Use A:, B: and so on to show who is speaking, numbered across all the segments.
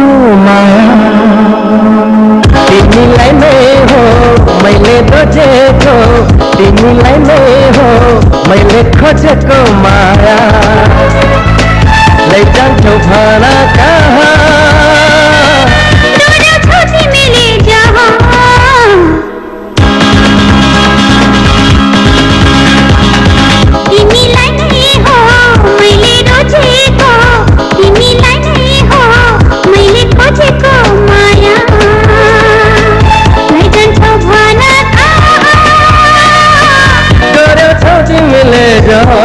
A: खोजेको माया तिमीलाई नै हो मैले रोजेको, तिमीलाई नै हो मैले खोजेको माया। लैजान्छौ भन कहाँ
B: तिमीले जहाँ तिमीलाई नै हो मैले रोजेको, तिमीलाई नै हो मैले खोजेको माया। लैजान्छौ भन कहाँ
A: गरेछौ तिमीले जहाँ।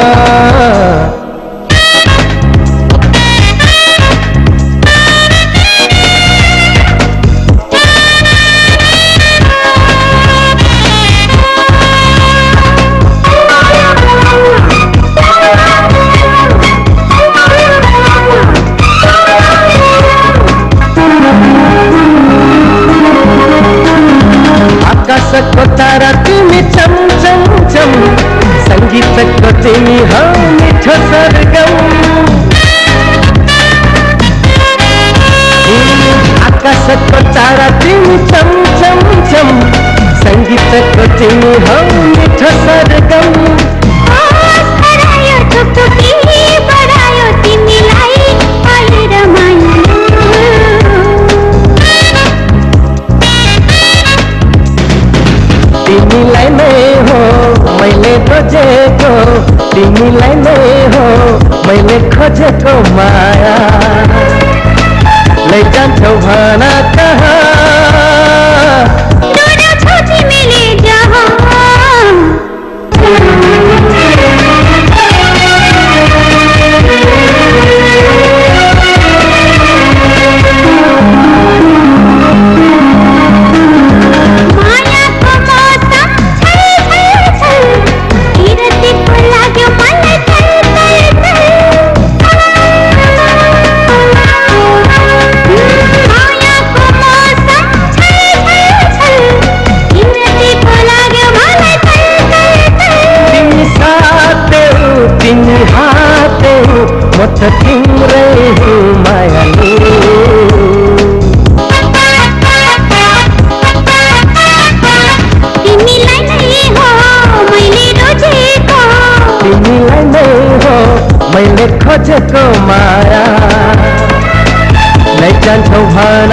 A: आकाशको तारा तिमी चम चम चम, संगीतको तिमी हौ मिठो सरगम। आकाशको तारा तिमी चम चम चम, संगीतको तिमी हौ मिठो सरगम।
B: हरायो थुकथुकी बढायो तिमीलाई पाएर माया।
A: तिमीलाई नै हो मैले रोजेको, तिमीलाई नै हो मैले खोजेको माया। लैजान्छौ भन कहाँ
B: डोर्याछौ तिमीले जहाँ।
A: तिमी हाते म त तिम्रै हुँ मायालु।
B: तिमीलाई नै हो मैले रोजेको,
A: तिमीलाई नै हो मैले खोजेको माया। लैजान्छौ भन